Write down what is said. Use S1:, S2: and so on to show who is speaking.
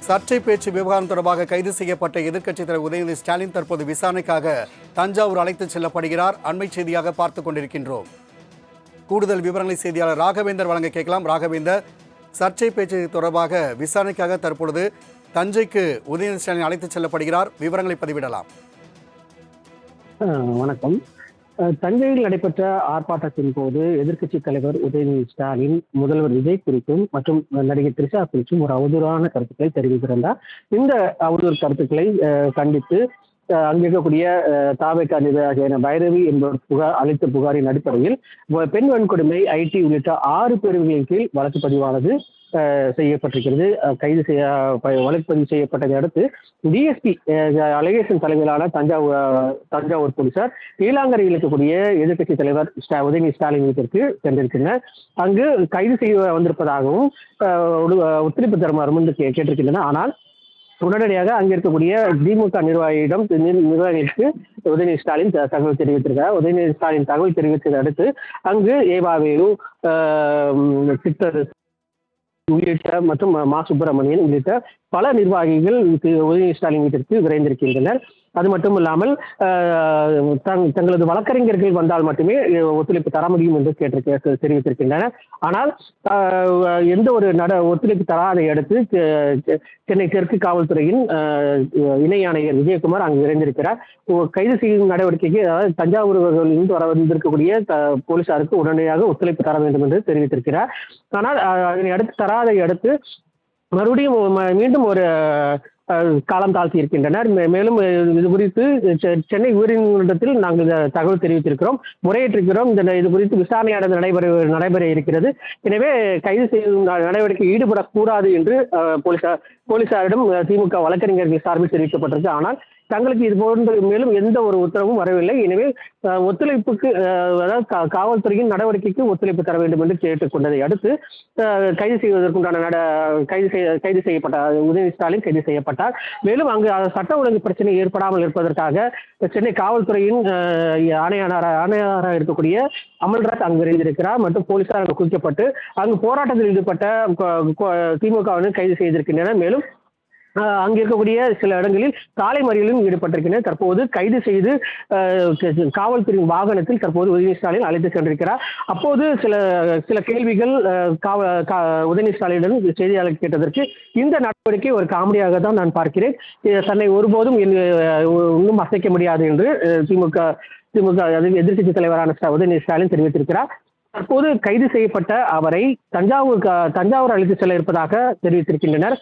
S1: சர்ச்சை பேச்சு விவகாரம் தொடர்பாக கைது செய்யப்பட்ட எதிர்க்கட்சித் தலைவர் உதயநிதி ஸ்டாலின் தற்போது விசாரணைக்காக தஞ்சாவூர் அழைத்துச் செல்லப்படுகிறார். அண்மை செய்தியாக பார்த்துக் கொண்டிருக்கின்றோம். கூடுதல் விவரங்களை செய்தியாளர் ராகவேந்தர் வழங்க கேட்கலாம். ராகவேந்தர், சர்ச்சை பேச்சு தொடர்பாக விசாரணைக்காக தற்பொழுது தஞ்சைக்கு உதயநிதி ஸ்டாலின் அழைத்துச் செல்லப்படுகிறார். விவரங்களை பதிவிடலாம்.
S2: வணக்கம். தஞ்சையில் நடைபெற்ற ஆர்ப்பாட்டத்தின் போது எதிர்க்கட்சித் தலைவர் உதயநிதி ஸ்டாலின் முதல்வர் விஜய் குறித்தும் மற்றும் நடிகை த்ரிஷா குறித்தும் ஒரு அவதூறான கருத்துக்களை தெரிவித்திருந்தார். இந்த அவதூறு கருத்துக்களை கண்டித்து அங்கே இருக்கக்கூடிய தாவேகா நிர்வாகியான பைரவி என்பவர் அளித்த புகாரின் அடிப்படையில் பெண் வன்கொடுமை, ஐடி உள்ளிட்ட 6 பிரிவுகளின் கீழ் வழக்கு பதிவானது செய்யப்பட்டிருக்கிறது. வழக்கு பதிவு செய்யப்பட்டதை அடுத்து டிஎஸ்பி அழகேசன் தலைமையிலான தஞ்சாவூர் போலீசார் நீலாங்கரையில் இருக்கக்கூடிய எதிர்க்கட்சி தலைவர் உதயநிதி ஸ்டாலின் வீட்டிற்கு சென்றிருக்கின்றனர். அங்கு கைது செய்ய வந்திருப்பதாகவும் ஒத்துழைப்பு தருமாறு முன்பு கேட்டிருக்கின்றனர். ஆனால் உடனடியாக அங்க இருக்கக்கூடிய திமுக நிர்வாகிகளுக்கு உதயநிதி ஸ்டாலின் தகவல் தெரிவித்திருக்கிறார். உதயநிதி ஸ்டாலின் தகவல் தெரிவித்ததை அடுத்து அங்கு ஏவாவேலு, சித்தர் உள்ளிட்ட மற்றும் மா சுப்பிரமணியன் உள்ளிட்ட பல நிர்வாகிகள் உதயநிதி ஸ்டாலின் வீட்டிற்கு விரைந்திருக்கின்றனர். அது மட்டும் இல்லாமல் தங்களது வழக்கறிஞர்கள் வந்தால் மட்டுமே ஒத்துழைப்பு தர முடியும் என்று தெரிவித்திருக்கின்றனர். ஆனால் எந்த ஒரு ஒத்துழைப்பு தராதை அடுத்து சென்னை தெற்கு காவல்துறையின் இணை ஆணையர் விஜயகுமார் அங்கு விரைந்திருக்கிறார். கைது செய்யும் நடவடிக்கைக்கு, அதாவது தஞ்சாவூரிலிருந்து வர வந்திருக்கக்கூடிய போலீசாருக்கு உடனடியாக ஒத்துழைப்பு தர வேண்டும் என்று தெரிவித்திருக்கிறார். ஆனால் அதனை அடுத்து தராதை அடுத்து மறுபடியும் மீண்டும் ஒரு காலம் தாழ்த்தி இருக்கின்றனர். மேலும் இது குறித்து சென்னை உயர்நீதிமன்றத்தில் நாங்கள் தகவல் தெரிவித்திருக்கிறோம், முறையிட்டிருக்கிறோம். இது குறித்து விசாரணையானது நடைபெற இருக்கிறது. எனவே கைது செய்யும் நடவடிக்கை ஈடுபடக்கூடாது என்று போலீசாரிடம் திமுக வழக்கறிஞர்கள் சார்பில் தெரிவிக்கப்பட்டிருக்கு. ஆனால் தங்களுக்கு இது போன்ற மேலும் எந்த ஒரு உத்தரவும் வரவில்லை. எனவே ஒத்துழைப்புக்கு, அதாவது காவல்துறையின் நடவடிக்கைக்கு ஒத்துழைப்பு தர வேண்டும் என்று கேட்டுக்கொண்டதை அடுத்து கைது செய்வதற்குண்டான கைது செய்யப்பட்ட உதயநிதி ஸ்டாலின் கைது செய்யப்பட்டார். மேலும் அங்கு சட்ட ஒழுங்கு பிரச்சனை ஏற்படாமல் இருப்பதற்காக சென்னை காவல்துறையின் ஆணையாளராக இருக்கக்கூடிய அமல்ராஜ் அங்கு விரைந்திருக்கிறார். மற்றும் போலீசார் அங்கு குவிக்கப்பட்டு அங்கு போராட்டத்தில் ஈடுபட்ட திமுகவினர் கைது செய்திருக்கின்றனர். மேலும் அங்கே இருக்கக்கூடிய சில இடங்களில் சாலை மறியலிலும் ஈடுபட்டிருக்கின்றனர். தற்போது கைது செய்து காவல்துறையின் வாகனத்தில் தற்போது உதயநிதி ஸ்டாலின் அழைத்து சென்றிருக்கிறார். அப்போது சில கேள்விகள் உதயநிதி ஸ்டாலினிடம் செய்தியாளர் கேட்டதற்கு இந்த நடவடிக்கை ஒரு காமெடியாக தான் நான் பார்க்கிறேன், தன்னை ஒருபோதும் இன்னும் அசைக்க முடியாது என்று திமுக எதிர்க்கட்சி தலைவரான உதயநிதி ஸ்டாலின் தெரிவித்திருக்கிறார். தற்போது கைது செய்யப்பட்ட அவரை தஞ்சாவூர் அழைத்து செல்ல இருப்பதாக தெரிவித்திருக்கின்றனர்.